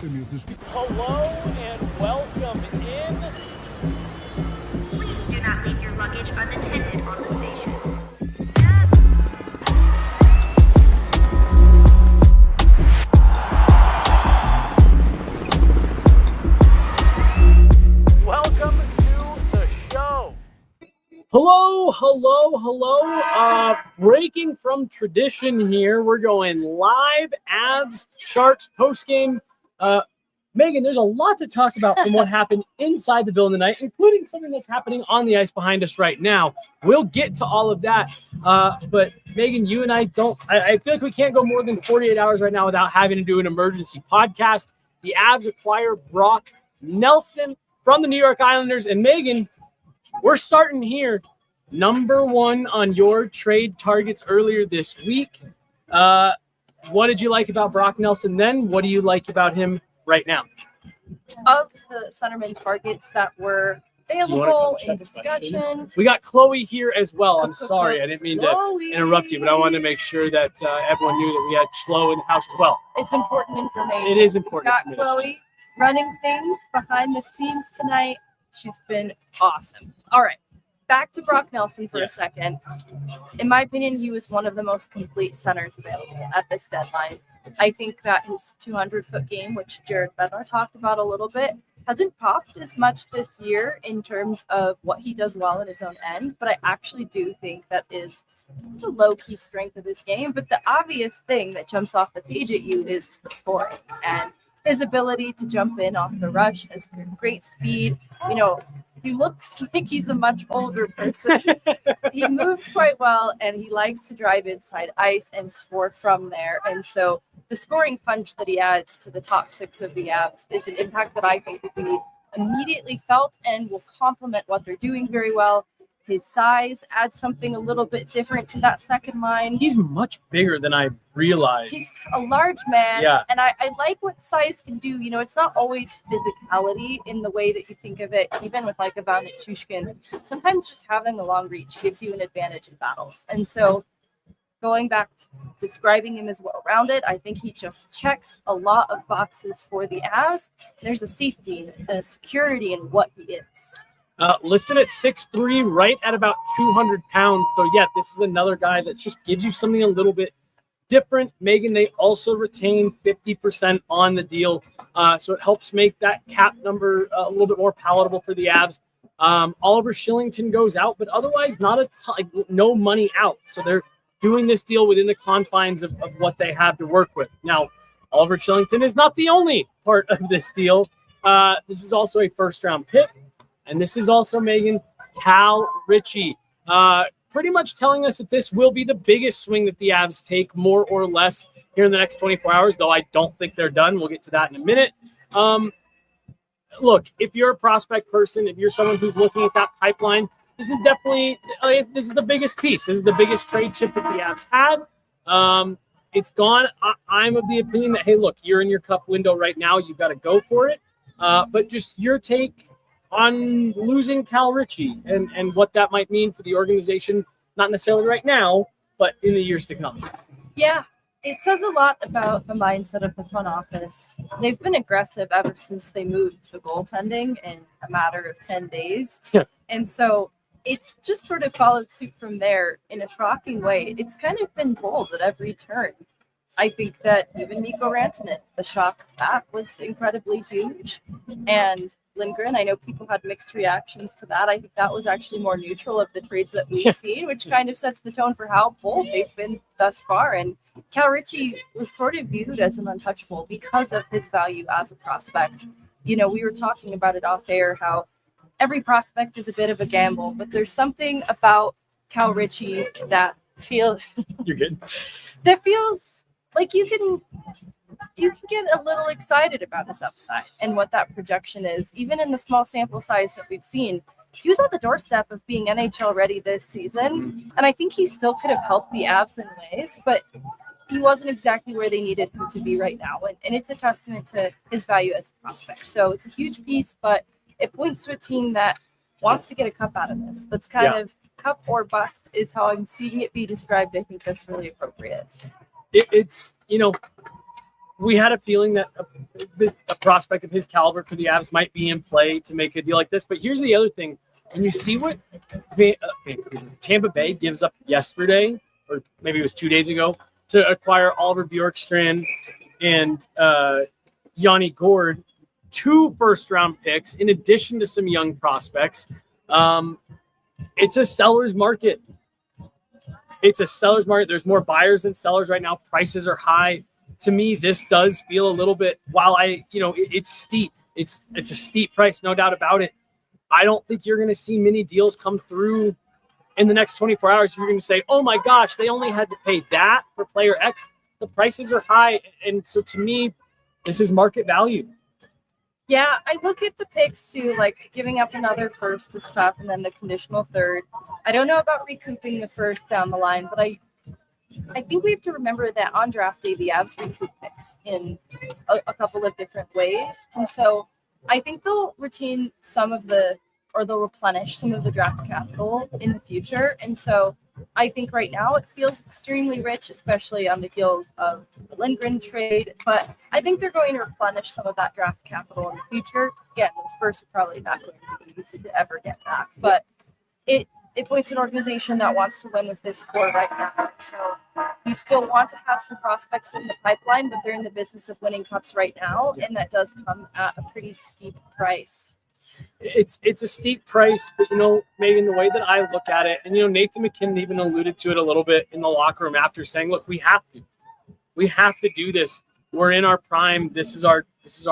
Hello and welcome in. Please do not leave your luggage unattended on the station. Welcome to the show. Hello. Breaking from tradition here. We're going live Avs Sharks postgame. Megan, there's a lot to talk about from what happened inside the building tonight, including something that's happening on the ice behind us right now. We'll get to all of that. But Megan, you and I feel like we can't go more than 48 hours right now without having to do an emergency podcast. The Avs acquire Brock Nelson from the New York Islanders. And Megan, we're starting here. Number one on your trade targets earlier this week. What did you like about Brock Nelson then? What do you like about him right now? Of the centerman targets that were available in discussion. We got Chloe here as well. I'm sorry. I didn't mean to interrupt you, but I wanted to make sure that everyone knew that we had Chloe in the house as well. It's important information. It is important. We got Chloe running things behind the scenes tonight. She's been awesome. All right. Back to Brock Nelson for a second. In my opinion, he was one of the most complete centers available at this deadline. I think that his 200-foot game, which Jared Bednar talked about a little bit, hasn't popped as much this year in terms of what he does well in his own end, but I actually do think that is the low-key strength of his game. But the obvious thing that jumps off the page at you is the scoring and his ability to jump in off the rush, has great speed. He looks like he's a much older person. He moves quite well, and he likes to drive inside ice and score from there. And so the scoring punch that he adds to the top six of the Avs is an impact that I think will be immediately felt and will complement what they're doing very well. His size adds something a little bit different to that second line. He's much bigger than I realized. He's a large man, and I like what size can do. It's not always physicality in the way that you think of it, even with like a Avalanche. Sometimes just having a long reach gives you an advantage in battles. And so going back to describing him as well-rounded, I think he just checks a lot of boxes for the Avs. There's a safety and a security in what he is. Listed at 6'3", right at about 200 pounds. So, this is another guy that just gives you something a little bit different. Megan, they also retain 50% on the deal. So it helps make that cap number a little bit more palatable for the Avs. Oliver Shillington goes out, but otherwise not no money out. So they're doing this deal within the confines of what they have to work with. Now, Oliver Shillington is not the only part of this deal. This is also a first-round pick. And this is also, Megan, Cal Ritchie, pretty much telling us that this will be the biggest swing that the Avs take, more or less, here in the next 24 hours, though I don't think they're done. We'll get to that in a minute. Look, if you're a prospect person, if you're someone who's looking at that pipeline, this is definitely this is the biggest piece. This is the biggest trade chip that the Avs had. It's gone. I'm of the opinion that, hey, look, you're in your cup window right now. You've got to go for it. But just your take on losing Cal Ritchie and what that might mean for the organization, not necessarily right now, but in the years to come. Yeah, it says a lot about the mindset of the front office. They've been aggressive ever since they moved to goaltending in a matter of 10 days. Yeah. And so it's just sort of followed suit from there in a shocking way. It's kind of been bold at every turn. I think that even Mikko Rantanen, the shock of that was incredibly huge. And Lindgren, I know people had mixed reactions to that. I think that was actually more neutral of the trades that we've seen, which kind of sets the tone for how bold they've been thus far. And Cal Ritchie was sort of viewed as an untouchable because of his value as a prospect. We were talking about it off air, how every prospect is a bit of a gamble, but there's something about Cal Ritchie that feels You're good. That feels like you can get a little excited about his upside and what that projection is, even in the small sample size that we've seen. He was at the doorstep of being NHL ready this season, and I think he still could have helped the Avs in ways, but he wasn't exactly where they needed him to be right now, and it's a testament to his value as a prospect. So it's a huge piece, but it points to a team that wants to get a cup out of this. That's kind of cup or bust is how I'm seeing it be described. I think that's really appropriate. It's we had a feeling that a prospect of his caliber for the Avs might be in play to make a deal like this. But here's the other thing. When you see what Tampa Bay gives up yesterday, or maybe it was 2 days ago, to acquire Oliver Bjorkstrand and Yanni Gourde, 2 first-round picks, in addition to some young prospects. It's a seller's market. It's a seller's market. There's more buyers than sellers right now. Prices are high. To me, this does feel a little bit, while it's steep. It's a steep price, no doubt about it. I don't think you're going to see many deals come through in the next 24 hours. You're going to say, oh my gosh, they only had to pay that for player X. The prices are high. And so to me, this is market value. Yeah, I look at the picks too, like giving up another first is tough, and then the conditional third. I don't know about recouping the first down the line, but I think we have to remember that on draft day, the Avs recoup picks in a couple of different ways. And so I think they'll retain they'll replenish some of the draft capital in the future. And so I think right now it feels extremely rich, especially on the heels of the Lindgren trade. But I think they're going to replenish some of that draft capital in the future. Again, those first are probably not going to be easy to ever get back. But it points to an organization that wants to win with this core right now. So you still want to have some prospects in the pipeline, but they're in the business of winning cups right now, and that does come at a pretty steep price. It's a steep price, but Megan, the way that I look at it, and Nathan McKinnon even alluded to it a little bit in the locker room after, saying, look, we have to do this. We're in our prime. This is our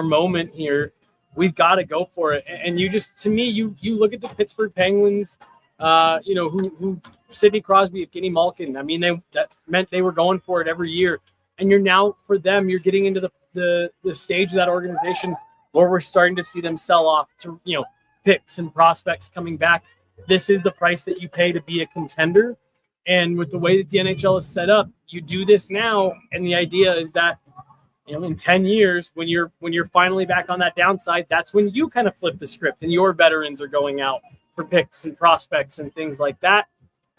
moment here. We've got to go for it. And you just, to me, you look at the Pittsburgh Penguins, who Sidney Crosby, Evgeny Malkin. I mean, that meant they were going for it every year. And you're getting into the stage of that organization where we're starting to see them sell off to, picks and prospects coming back. This is the price that you pay to be a contender. And with the way that the NHL is set up, you do this now. And the idea is that, in 10 years, when you're finally back on that downside, that's when you kind of flip the script and your veterans are going out for picks and prospects and things like that.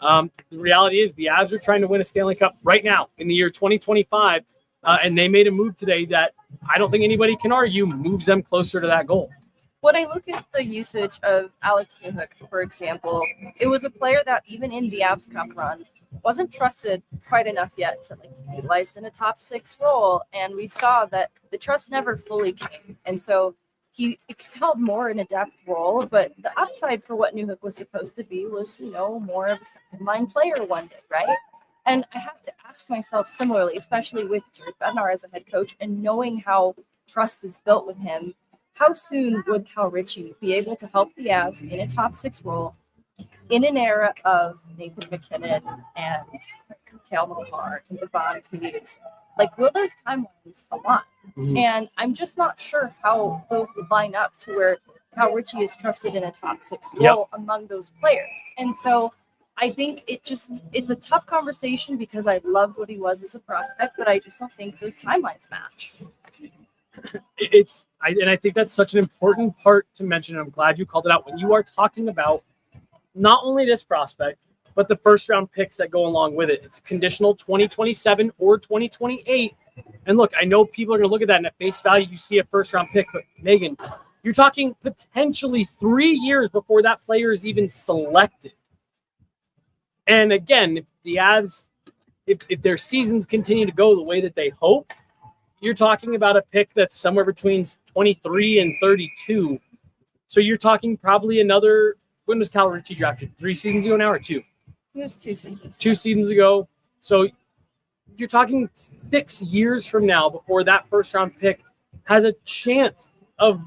The reality is the Avs are trying to win a Stanley Cup right now in the year 2025. And they made a move today that I don't think anybody can argue moves them closer to that goal. When I look at the usage of Alex Newhook, for example, it was a player that even in the Avs Cup run wasn't trusted quite enough yet to be utilized in a top 6 role. And we saw that the trust never fully came. And so he excelled more in a depth role, but the upside for what Newhook was supposed to be was, more of a second line player one day, right? And I have to ask myself similarly, especially with Jared Bednar as a head coach and knowing how trust is built with him, how soon would Cal Ritchie be able to help the Avs in a top 6 role in an era of Nathan McKinnon and Cale Makar and Devon Toews? Like, will those timelines align? Mm-hmm. And I'm just not sure how those would line up to where Cal Ritchie is trusted in a top 6 role among those players. And so I think it's a tough conversation because I loved what he was as a prospect, but I just don't think those timelines match. I think that's such an important part to mention. I'm glad you called it out when you are talking about not only this prospect, but the first round picks that go along with it. It's conditional 2027 or 2028. And look, I know people are going to look at that and at face value, you see a first round pick, but Megan, you're talking potentially 3 years before that player is even selected. And again, if the Avs, if their seasons continue to go the way that they hope, you're talking about a pick that's somewhere between 23 and 32. So you're talking probably another, when was Cal Ritchie drafted? 3 seasons ago now or 2? It was 2 seasons. 2 seasons ago. So you're talking 6 years from now before that first round pick has a chance of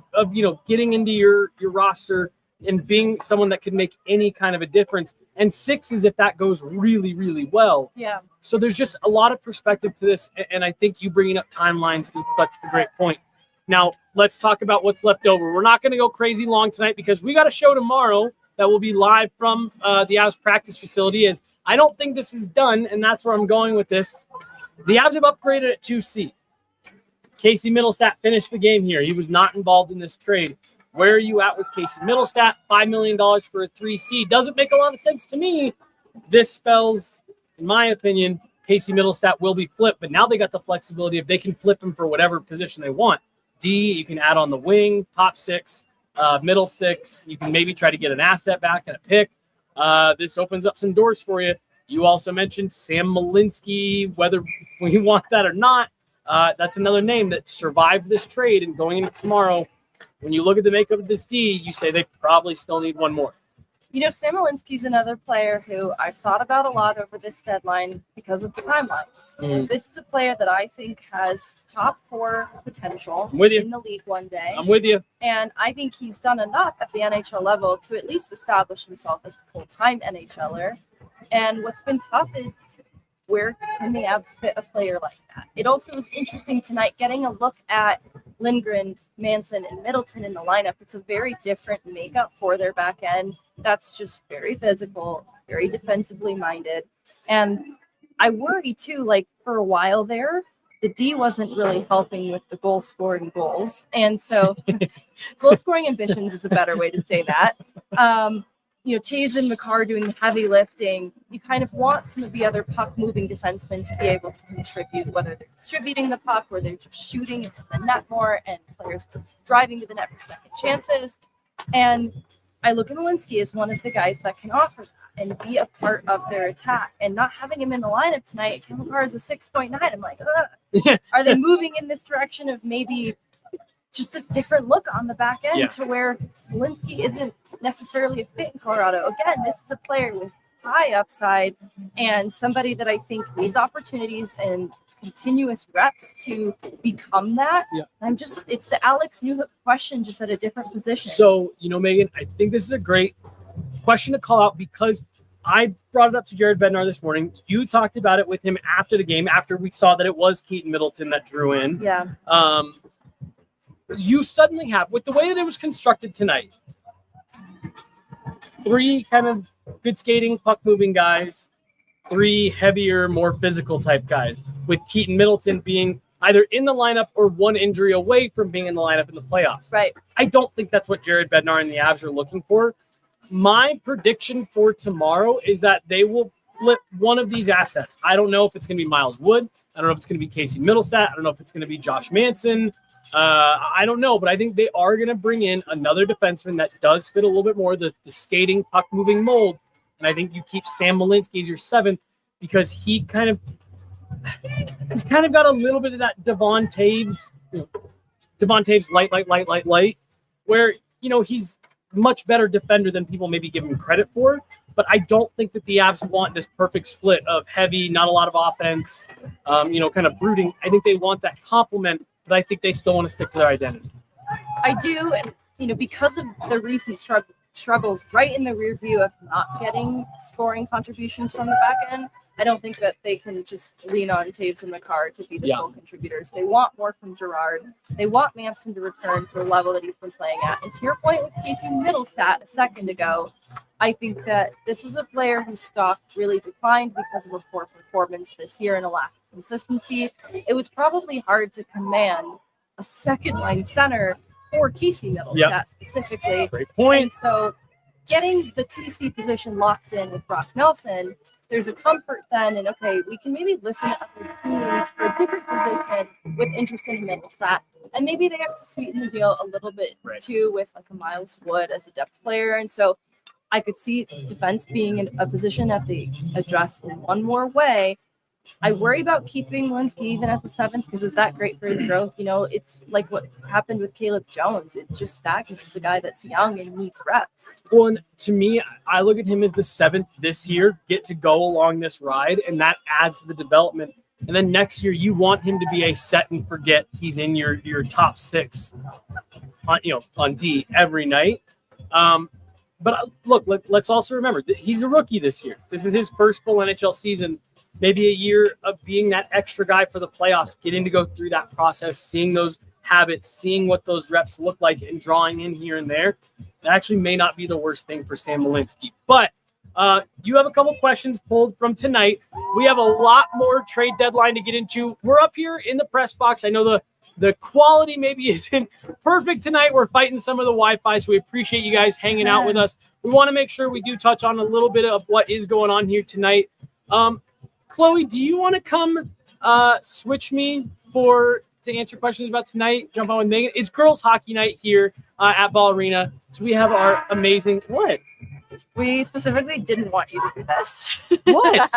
getting into your roster and being someone that could make any kind of a difference. And 6 is if that goes really, really well. Yeah. So there's just a lot of perspective to this. And I think you bringing up timelines is such a great point. Now, let's talk about what's left over. We're not going to go crazy long tonight because we got a show tomorrow that will be live from the Avs practice facility. As I don't think this is done, and that's where I'm going with this. The Avs have upgraded at 2C. Casey Middlestat finished the game here. He was not involved in this trade. Where are you at with Casey Middlestat? $5 million for a 3C doesn't make a lot of sense to me. This spells, in my opinion, Casey Middlestat will be flipped, but now they got the flexibility if they can flip him for whatever position they want. D, you can add on the wing, top 6, middle 6. You can maybe try to get an asset back and a pick. This opens up some doors for you. You also mentioned Sam Malinsky, whether we want that or not. That's another name that survived this trade, and going into tomorrow, when you look at the makeup of this D, you say they probably still need one more. You know, Sam Malinsky's another player who I've thought about a lot over this deadline because of the timelines. This is a player that I think has top 4 potential in the league one day. I'm with you. And I think he's done enough at the NHL level to at least establish himself as a full-time NHLer. And what's been tough is, where can the Avs fit a player like that? It also was interesting tonight getting a look at Lindgren, Manson, and Middleton in the lineup. It's a very different makeup for their back end. That's just very physical, very defensively minded. And I worry too, like for a while there, the D wasn't really helping with the goal scoring goals. And so goal scoring ambitions is a better way to say that. You know, Taves and McCarr doing the heavy lifting. You kind of want some of the other puck-moving defensemen to be able to contribute, whether they're distributing the puck or they're just shooting it to the net more, and players driving to the net for second chances. And I look at Malinsky as one of the guys that can offer that and be a part of their attack. And not having him in the lineup tonight, Cal McCarr is a 6.9. I'm like, are they moving in this direction of maybe just a different look on the back end to where Malinsky isn't necessarily a fit in Colorado? Again, this is a player with high upside and somebody that I think needs opportunities and continuous reps to become that. It's the Alex Newhook question, just at a different position. So, you know, Megan, I think this is a great question to call out because I brought it up to Jared Bednar this morning. You talked about it with him after the game, after we saw that it was Keaton Middleton that drew in. Yeah. You suddenly have, with the way that it was constructed tonight, 3 kind of good skating, puck-moving guys, 3 heavier, more physical type guys, with Keaton Middleton being either in the lineup or 1 injury away from being in the lineup in the playoffs. Right. I don't think that's what Jared Bednar and the Avs are looking for. My prediction for tomorrow is that they will flip one of these assets. I don't know if it's going to be Miles Wood. I don't know if it's going to be Casey Middlestat. I don't know if it's going to be Josh Manson. I don't know, but I think they are going to bring in another defenseman that does fit a little bit more the skating, puck-moving mold. And I think you keep Sam Malinsky as your 7th because he's kind of got a little bit of that Devon Taves light, where, you know, he's much better defender than people maybe give him credit for. But I don't think that the Avs want this perfect split of heavy, not a lot of offense, kind of brooding. I think they want that complement, but I think they still want to stick to their identity. I do, and, you know, because of the recent struggles right in the rear view of not getting scoring contributions from the back end, I don't think that they can just lean on Taves and McCarr to be the sole contributors. They want more from Girard. They want Manson to return to the level that he's been playing at. And to your point with Casey Middlestat a second ago, I think that this was a player whose stock really declined because of a poor performance this year and a lack of consistency. It was probably hard to command a second-line center for Casey Middlestat specifically. Great point. And so getting the 2C position locked in with Brock Nelson, there's a comfort then in, okay, we can maybe listen to other teams for a different position with interest in Middlestat. And maybe they have to sweeten the deal a little bit too with like a Miles Wood as a depth player. And so I could see defense being in a position that they address in one more way. I worry about keeping Malinsky even as the 7th because is that great for his growth? You know, it's like what happened with Caleb Jones. It's just stagnant. It's a guy that's young and needs reps. Well, and to me, I look at him as the 7th this year, get to go along this ride, and that adds to the development. And then next year, you want him to be a set and forget. He's in your top 6 on D every night. But look, let's also remember that he's a rookie this year. This is his first full NHL season. Maybe a year of being that extra guy for the playoffs, getting to go through that process, seeing those habits, seeing what those reps look like and drawing in here and there. That actually may not be the worst thing for Sam Malinsky. But you have a couple questions pulled from tonight. We have a lot more trade deadline to get into. We're up here in the press box. I know the quality maybe isn't perfect tonight. We're fighting some of the Wi-Fi, so we appreciate you guys hanging out with us. We want to make sure we do touch on a little bit of what is going on here tonight. Chloe, do you want to come switch me to answer questions about tonight? Jump on with Megan. It's girls hockey night here at Ball Arena. So we have our amazing what? We specifically didn't want you to do this. What?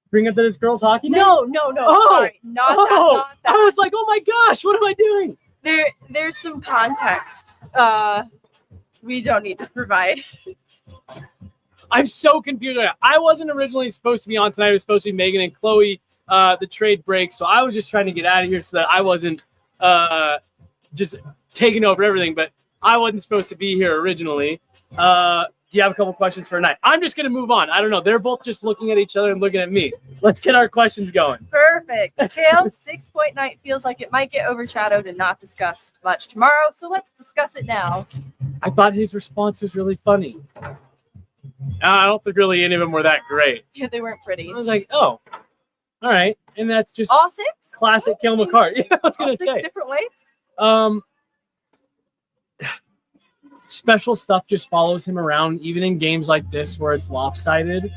Bring up that it's girls hockey night? No. Oh, sorry, not that. I was like, oh my gosh, what am I doing? There's some context. We don't need to provide. I'm so confused. I wasn't originally supposed to be on tonight. It was supposed to be Megan and Chloe. The trade break, so I was just trying to get out of here so that I wasn't just taking over everything, but I wasn't supposed to be here originally. Do you have a couple questions for tonight? I'm just going to move on. I don't know. They're both just looking at each other and looking at me. Let's get our questions going. Perfect. Kale's 6-point night feels like it might get overshadowed and not discussed much tomorrow, so let's discuss it now. I thought his response was really funny. I don't think really any of them were that great. Yeah, they weren't pretty. I was like, oh, all right. And that's just all 6? Classic Cal McCart. Yeah, I was going to say. 6 different ways? Special stuff just follows him around, even in games like this where it's lopsided.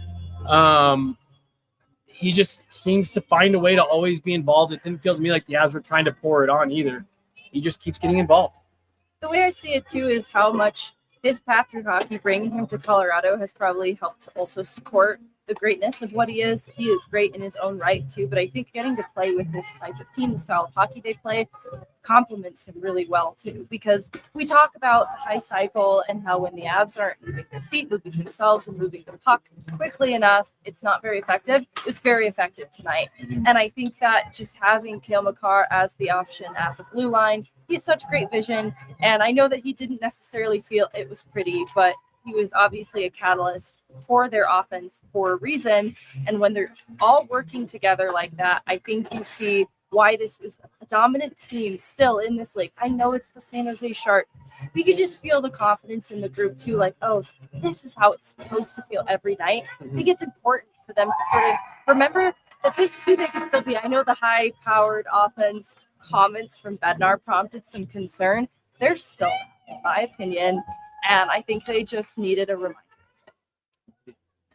He just seems to find a way to always be involved. It didn't feel to me like the Avs were trying to pour it on either. He just keeps getting involved. The way I see it, too, is how much his path through hockey, bringing him to Colorado, has probably helped to also support the greatness of what he is. He is great in his own right, too, but I think getting to play with this type of team, the style of hockey they play, complements him really well, too, because we talk about high cycle and how when the Avs aren't moving their feet, moving themselves, and moving the puck quickly enough, it's not very effective. It's very effective tonight. And I think that just having Cale Makar as the option at the blue line, he has such great vision, and I know that he didn't necessarily feel it was pretty, but he was obviously a catalyst for their offense for a reason. And when they're all working together like that, I think you see why this is a dominant team still in this league. I know it's the San Jose Sharks. We could just feel the confidence in the group too, like, oh, this is how it's supposed to feel every night. I think it's important for them to sort of remember that this is who they can still be. I know the high-powered offense comments from Bednar prompted some concern. They're still, in my opinion, and I think they just needed a reminder.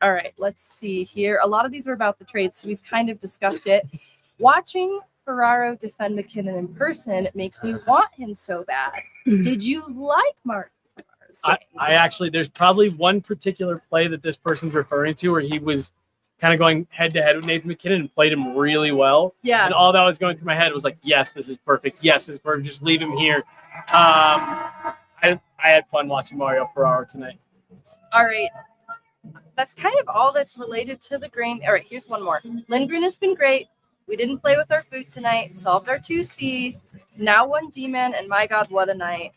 All right, let's see here. A lot of these were about the trade, so we've kind of discussed it. Watching Ferraro defend McKinnon in person makes me want him so bad. Did you like Mark Ferraro's game? I actually, there's probably one particular play that this person's referring to where he was kind of going head-to-head with Nathan McKinnon and played him really well. Yeah. And all that was going through my head was like, yes, this is perfect. Yes, this is perfect. Just leave him here. I had fun watching Mario Ferraro tonight. All right. That's kind of all that's related to the game. All right, here's one more. Lindgren has been great. We didn't play with our food tonight. Solved our 2C. Now 1 D-man, and my God, what a night.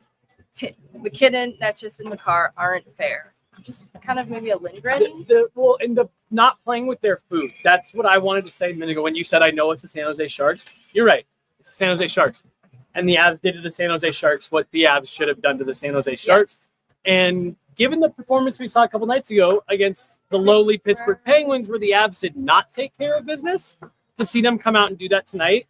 McKinnon, Netchus, and Makar aren't fair. Just kind of maybe a Lindgren. The not playing with their food. That's what I wanted to say a minute ago when you said I know it's the San Jose Sharks. You're right. It's the San Jose Sharks. And the Avs did to the San Jose Sharks what the Avs should have done to the San Jose Sharks. Yes. And given the performance we saw a couple nights ago against the lowly Pittsburgh Penguins, where the Avs did not take care of business, to see them come out and do that tonight,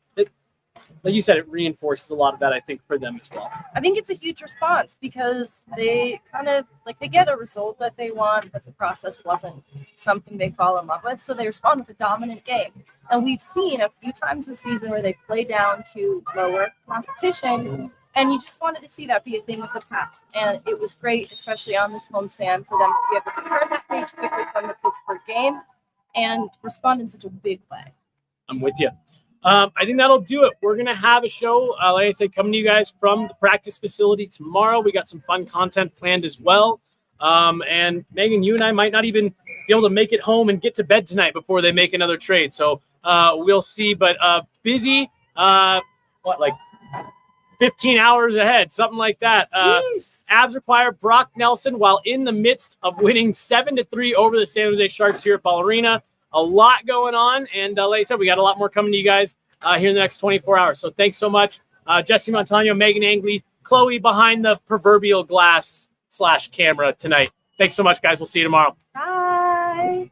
like you said, it reinforces a lot of that, I think, for them as well. I think it's a huge response because they kind of, like, they get a result that they want, but the process wasn't something they fall in love with, so they respond with a dominant game. And we've seen a few times this season where they play down to lower competition, and you just wanted to see that be a thing with the past. And it was great, especially on this homestand, for them to be able to turn that page quickly from the Pittsburgh game and respond in such a big way. I'm with you. I think that'll do it. We're going to have a show, like I said, coming to you guys from the practice facility tomorrow. We got some fun content planned as well. And Megan, you and I might not even be able to make it home and get to bed tonight before they make another trade. So we'll see. But busy, like 15 hours ahead, something like that. Avs require Brock Nelson while in the midst of winning 7-3 over the San Jose Sharks here at Ball Arena. A lot going on, and like I said, we got a lot more coming to you guys here in the next 24 hours. So thanks so much. Jesse Montano, Meghan Angley, Chloe behind the proverbial glass / camera tonight. Thanks so much, guys. We'll see you tomorrow. Bye.